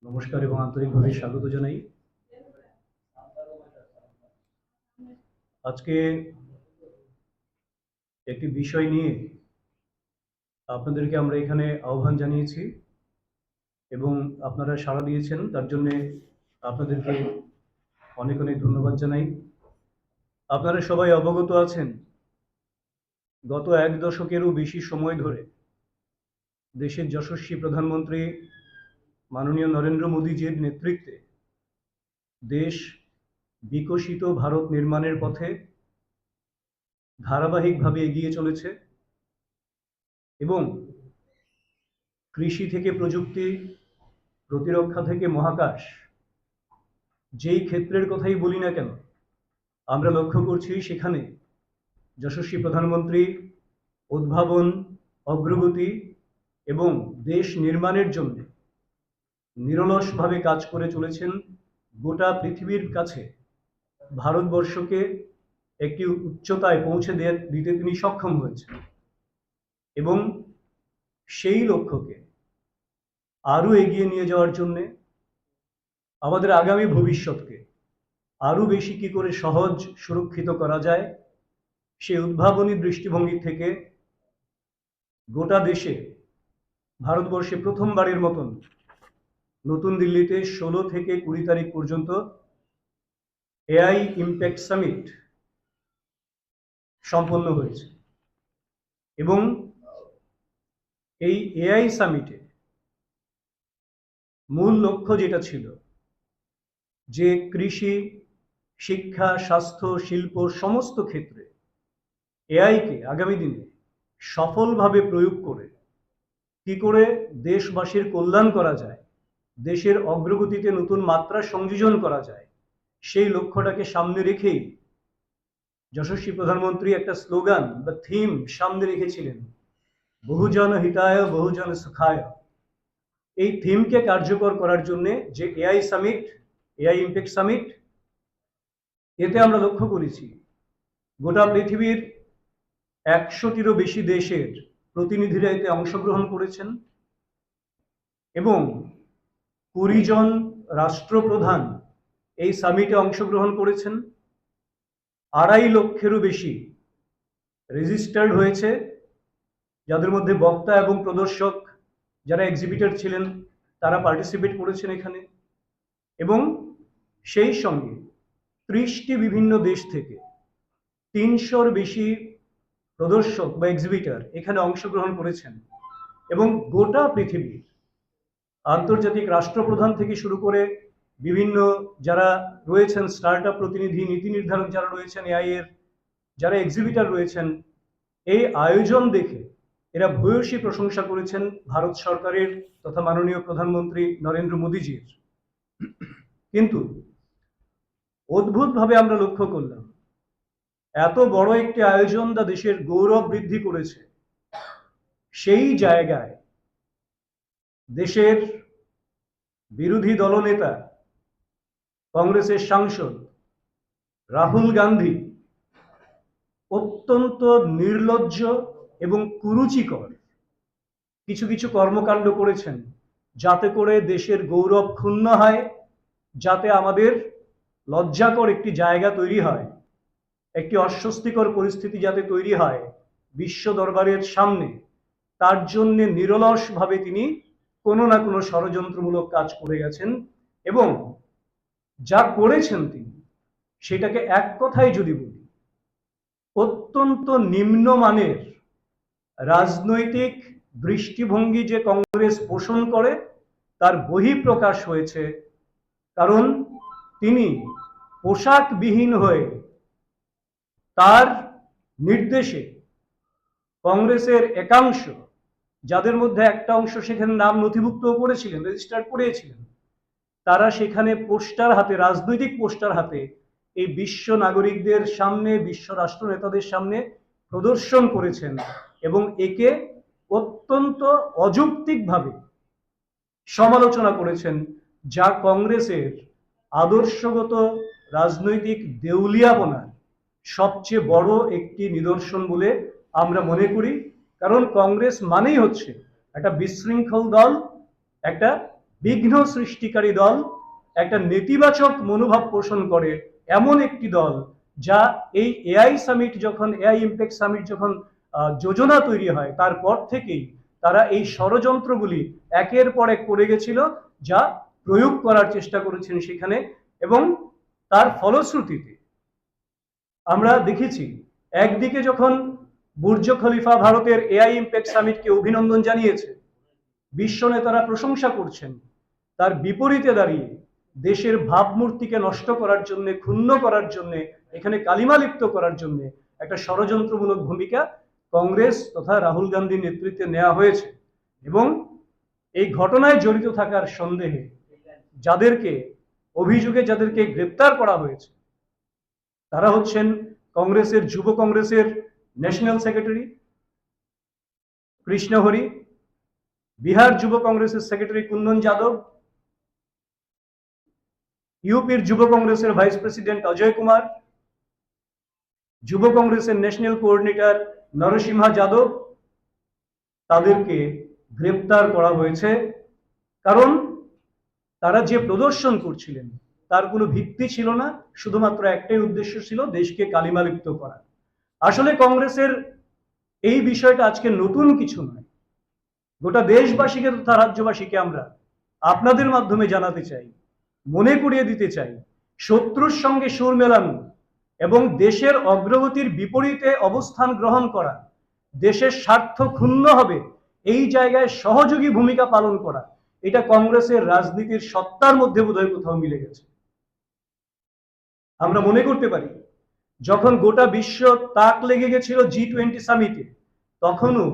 নমস্কার এবং আন্তরিকভাবে স্বাগত জানাই। আজকে একটি বিষয় নিয়ে আপনাদেরকে আমরা এখানে আহ্বান জানিয়েছি এবং আপনারা সাড়া দিয়েছেন, তার জন্য আপনাদেরকে অনেক অনেক ধন্যবাদ জানাই। আপনারা সবাই অবগত আছেন, গত এক দশকেরও বেশি সময় ধরে দেশের যশস্বী প্রধানমন্ত্রী মাননীয় নরেন্দ্র মোদীজির নেতৃত্বে দেশ বিকশিত ভারত নির্মাণের পথে ধারাবাহিকভাবে এগিয়ে চলেছে এবং কৃষি থেকে প্রযুক্তি, প্রতিরক্ষা থেকে মহাকাশ, যেই ক্ষেত্রের কথাই বলি না কেন, আমরা লক্ষ্য করছি সেখানে যশস্বী প্রধানমন্ত্রী উদ্ভাবন, অগ্রগতি এবং দেশ নির্মাণের জন্য নিরলসভাবে কাজ করে চলেছেন। গোটা পৃথিবীর কাছে ভারতবর্ষকে একটি উচ্চতায় পৌঁছে দিতে তিনি সক্ষম হয়েছেন এবং সেই লক্ষ্যকে আরও এগিয়ে নিয়ে যাওয়ার জন্যে আমাদের আগামী ভবিষ্যৎকে আরও বেশি কি করে সহজ সুরক্ষিত করা যায়, সেই উদ্ভাবনী দৃষ্টিভঙ্গি থেকে গোটা দেশে ভারতবর্ষে প্রথমবারের মতন নতুন দিল্লিতে 16 থেকে 20 তারিখ পর্যন্ত এআই ইম্প্যাক্ট সামিট সম্পন্ন হয়েছে এবং এই এআই সামিটে মূল লক্ষ্য যেটা ছিল যে কৃষি, শিক্ষা, স্বাস্থ্য, শিল্প সমস্ত ক্ষেত্রে এআইকে আগামী দিনে সফলভাবে প্রয়োগ করে কি করে দেশবাসীর কল্যাণ করা যায়, দেশের অগ্রগতিতে নতুন মাত্রা সংযোজন করা যায়, সেই লক্ষ্যটাকে সামনে রেখেই যশস্বী প্রধানমন্ত্রী একটা স্লোগান বা থিম সামনে রেখেছিলেন, বহুজন হিতায় বহুজন সুখায়। এই থিমকে কার্যকর করার জন্য যে AI summit, AI impact summit, এতে আমরা লক্ষ্য করেছি গোটা পৃথিবীর 100টিরও বেশি দেশের প্রতিনিধিরা এতে অংশগ্রহণ করেছেন এবং 20 জন রাষ্ট্রপ্রধান এই সামিটে অংশগ্রহণ করেছেন। 2.5 লক্ষেরও বেশি রেজিস্টার্ড হয়েছে, যাদের মধ্যে বক্তা এবং প্রদর্শক যারা এক্সিবিটর ছিলেন তারা পার্টিসিপেট করেছেন এখানে এবং সেই সঙ্গে 30টি বিভিন্ন দেশ থেকে 300-র বেশি প্রদর্শক বা এক্সিবিটর এখানে অংশগ্রহণ করেছেন এবং গোটা পৃথিবীর আন্তর্জাতিক রাষ্ট্রপ্রধান থেকে শুরু করে বিভিন্ন যারা রয়েছেন স্টার্টআপ প্রতিনিধি, নীতি নির্ধারক যারা রয়েছেন এআই এর, যারা এক্সিবিটর রয়েছেন, এই আয়োজন দেখে এরা ভূয়সী প্রশংসা করেছেন ভারত সরকারের তথা মাননীয় প্রধানমন্ত্রী নরেন্দ্র মোদীজির। কিন্তু অদ্ভুতভাবে আমরা লক্ষ্য করলাম, এত বড় একটি আয়োজন যা দেশের গৌরব বৃদ্ধি করেছে, সেই জায়গায় দেশের বিরোধী দলনেতা কংগ্রেসের সাংসদ রাহুল গান্ধী অত্যন্ত নির্লজ্জ এবং কুরুচিকর কিছু কিছু কর্মকাণ্ড করেছেন, যাতে করে দেশের গৌরব ক্ষুণ্ণ হয়, যাতে আমাদের লজ্জাকর একটি জায়গা তৈরি হয়, একটি অস্বস্তিকর পরিস্থিতি যাতে তৈরি হয় বিশ্ব দরবারের সামনে, তার জন্য নিরলসভাবে তিনি কোনো না কোনো ষড়যন্ত্রমূলক কাজ করে গেছেন এবং যা করেছেন তিনি সেটাকে এক কথায় যদি বলি, অত্যন্ত নিম্নমানের রাজনৈতিক দৃষ্টিভঙ্গি যে কংগ্রেস পোষণ করে তার বহিঃপ্রকাশ হয়েছে। কারণ তিনি পোশাকবিহীন হয়ে তার নির্দেশে কংগ্রেসের একাংশ, যাদের মধ্যে একটা অংশ সেখানে নাম নথিভুক্ত করেছিলেন, রেজিস্টার করেছিলেন, তারা সেখানে পোস্টার হাতে, রাজনৈতিক পোস্টার হাতে এই বিশ্ব নাগরিকদের সামনে, বিশ্ব রাষ্ট্র নেতাদের সামনে প্রদর্শন করেছেন এবং একে অত্যন্ত অযৌক্তিকভাবে সমালোচনা করেছেন, যা কংগ্রেসের আদর্শগত রাজনৈতিক দেউলিয়াপনার সবচেয়ে বড় একটি নিদর্শন বলে আমরা মনে করি। কারণ কংগ্রেস মানেই হচ্ছে একটা বিশৃঙ্খল দল, একটা বিঘ্ন সৃষ্টিকারী দল, একটা নেতিবাচক মনোভাব পোষণ করে এমন একটি দল, যা এই এআই সামিট যখন এআই ইম্প্যাক্ট সামিট যখন যোজনা তৈরি হয় তারপর থেকেই তারা এই ষড়যন্ত্রগুলি একের পর এক করে গেছিল, যা প্রয়োগ করার চেষ্টা করেছেন সেখানে। এবং তার ফলশ্রুতিতে আমরা দেখেছি, একদিকে যখন বুর্জ খলিফা ভারতের এআই ইম্প্যাক্ট সামিটকে অভিনন্দন জানিয়েছে, বিশ্ব নেতারা প্রশংসা করছেন, তার বিপরীতে দাঁড়িয়ে দেশের ভাবমূর্তিকে নষ্ট করার জন্য, ক্ষুণ্ণ করার জন্য, এখানে কালিমা লিপ্ত করার জন্য একটা ষড়যন্ত্রমূলক ভূমিকা কংগ্রেস তথা রাহুল গান্ধীর নেতৃত্বে নেওয়া হয়েছে। এবং এই ঘটনায় জড়িত থাকার সন্দেহে যাদেরকে গ্রেপ্তার করা হয়েছে, তারা হচ্ছেন কংগ্রেসের যুব কংগ্রেসের ন্যাশনাল সেক্রেটারি কৃষ্ণ হরি, বিহার যুব কংগ্রেসের সেক্রেটারি কুন্দন যাদব, ইউপির যুব কংগ্রেসের ভাইস প্রেসিডেন্ট অজয় কুমার, যুব কংগ্রেসের ন্যাশনাল কোঅর্ডিনেটর নরসিংহা যাদব। তাদেরকে গ্রেপ্তার করা হয়েছে কারণ তারা যে প্রদর্শন করছিলেন তার কোনো ভিত্তি ছিল না, শুধুমাত্র একটাই উদ্দেশ্য ছিল দেশকে কালিমালিপ্ত করা। আসলে কংগ্রেসের এই বিষয়টা আজকে নতুন কিছু নয়। গোটা দেশবাসীকে তথা রাজ্যবাসীকে আমরা আপনাদের মাধ্যমে জানাতে চাই, মনে করিয়ে দিতে চাই, শত্রুর সঙ্গে সুর মেলানো এবং দেশের অগ্রগতির বিপরীতে অবস্থান গ্রহণ করা, দেশের স্বার্থ ক্ষুণ্ণ হবে এই জায়গায় সহযোগী ভূমিকা পালন করা, এটা কংগ্রেসের রাজনীতির সত্তার মধ্যে বোধহয় কোথাও মিলে গেছে। আমরা মনে করতে পারি, যখন গোটা বিশ্ব তাক লেগে গেছিল G20 সামিটে, তখনও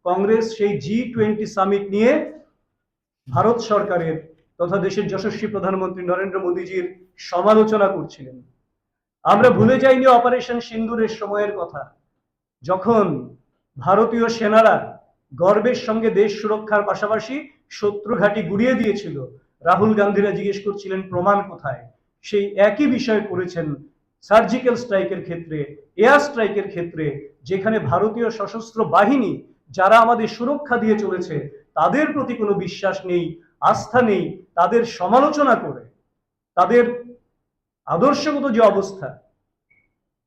কংগ্রেস সেই G20 সামিট নিয়ে ভারত সরকারের তথা দেশের যশস্বী প্রধানমন্ত্রী নরেন্দ্র মোদীজির সমালোচনা করছিলেন। আমরা ভুলে যাইনি অপারেশন সিন্দুরের সময়ের কথা, যখন ভারতীয় সেনারা গর্বের সঙ্গে দেশ সুরক্ষার পাশাপাশি শত্রু ঘাঁটি গুড়িয়ে দিয়েছিল। রাহুল গান্ধীরা জিজ্ঞেস করছিলেন প্রমাণ কোথায়। সেই একই বিষয় করেছেন সার্জিক্যাল স্ট্রাইকের ক্ষেত্রে, এয়ার স্ট্রাইকের ক্ষেত্রে, যেখানে ভারতীয় সশস্ত্র বাহিনী যারা আমাদের সুরক্ষা দিয়ে চলেছে তাদের প্রতি কোনো বিশ্বাস নেই, আস্থা নেই, তাদের সমালোচনা করে তাদের আদর্শগত যে অবস্থা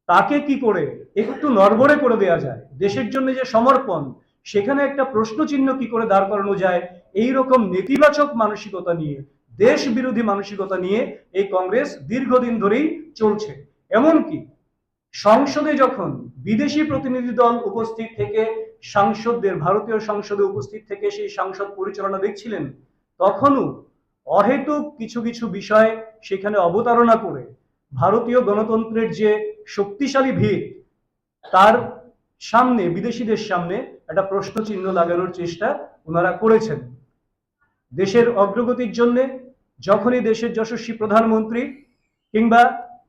তাকে কি করে একটু নড়বড়ে করে দেয়া যায়, দেশের জন্য যে সমর্পণ, সেখানে একটা প্রশ্নচিহ্ন কি করে দাঁড় করানো যায়, এই রকম নেতিবাচক মানসিকতা নিয়ে, দেশ বিরোধী মানসিকতা নিয়ে এই কংগ্রেস দীর্ঘদিন ধরেই চলছে। এমনকি সংসদে যখন বিদেশি প্রতিনিধি দল উপস্থিত থেকে সাংসদদের, ভারতীয় সংসদে উপস্থিত থেকে সেই সংসদ পরিচালনা দেখছিলেন, তখনও অহেতুক কিছু কিছু বিষয় সেখানে অবতারণা করে ভারতীয় গণতন্ত্রের যে শক্তিশালী ভিত, তার সামনে, বিদেশিদের সামনে একটা প্রশ্নচিহ্ন লাগানোর চেষ্টা ওনারা করেছেন। দেশের অগ্রগতির জন্য যখনই দেশের যশস্বী প্রধানমন্ত্রী কিংবা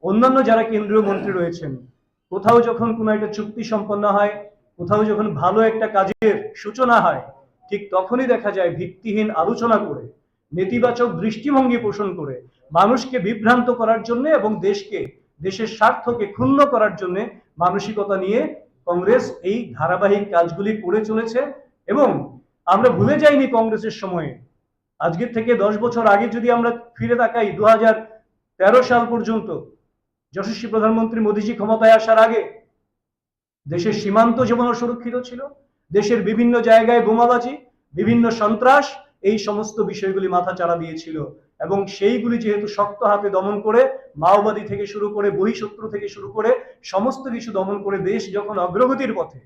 অন্যান্য যারা কেন্দ্রীয় মন্ত্রী রয়েছেন, কোথাও যখন কোনো একটা চুক্তি সম্পন্ন হয়, কোথাও যখন ভালো একটা কাজের সূচনা হয়, ঠিক তখনই দেখা যায় ভিত্তিহীন আলোচনা করে, নেতিবাচক দৃষ্টিভঙ্গি পোষণ করে, মানুষকে বিভ্রান্ত করার জন্য এবং দেশের স্বার্থকে ক্ষুণ্ণ করার জন্য মানসিকতা নিয়ে কংগ্রেস এই ধারাবাহিক কাজগুলি করে চলেছে। এবং আমরা ভুলে যাইনি কংগ্রেসের সময়ে, আজকের থেকে 10 বছর আগে যদি আমরা ফিরে তাকাই, 2013 সাল পর্যন্ত যশস্বী প্রধানমন্ত্রী মোদীজি ক্ষমতায় আসার আগে দেশের সীমান্ত যেমন সুরক্ষিত ছিল, দেশের বিভিন্ন জায়গায় বোমাবাজি, বিভিন্ন সন্ত্রাস, এই সমস্ত বিষয়গুলি মাথা চাড়া দিয়েছিল। এবং সেইগুলি যেহেতু শক্ত হাতে দমন করে, মাওবাদী থেকে শুরু করে বহিঃশত্রু থেকে শুরু করে সমস্ত কিছু দমন করে দেশ যখন অগ্রগতির পথে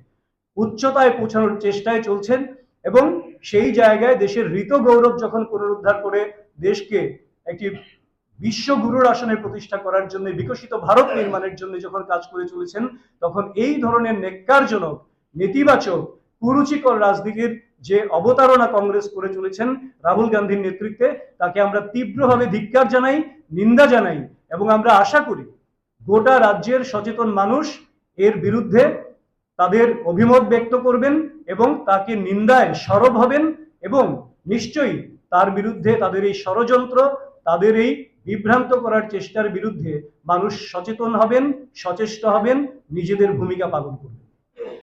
উচ্চতায় পৌঁছানোর চেষ্টায় চলছেন, এবং সেই জায়গায় দেশের ঋত গৌরব যখন পুনরুদ্ধার করে দেশকে একটি বিশ্বগুরুর আসনে প্রতিষ্ঠা করার জন্য, বিকশিত ভারত নির্মাণের জন্য যখন কাজ করে চলেছেন, তখন এই ধরনের নেক্কারজনক, নেতিবাচক, কুরুচিকর রাজনীতির যে অবতারণা কংগ্রেস করে চলেছেন রাহুল গান্ধীর নেতৃত্বে, তাকে আমরা তীব্রভাবে ধিক্কার জানাই, নিন্দা জানাই। এবং আমরা আশা করি গোটা রাজ্যের সচেতন মানুষ এর বিরুদ্ধে তাদের অভিমত ব্যক্ত করবেন এবং তাকে নিন্দায় সরব হবেন, এবং নিশ্চয়ই তার বিরুদ্ধে, তাদের এই ষড়যন্ত্র, তাদের এই বিভ্রান্ত করার চেষ্টার বিরুদ্ধে মানুষ সচেতন হবেন, সচেষ্ট হবেন, নিজেদের ভূমিকা পালন করবেন।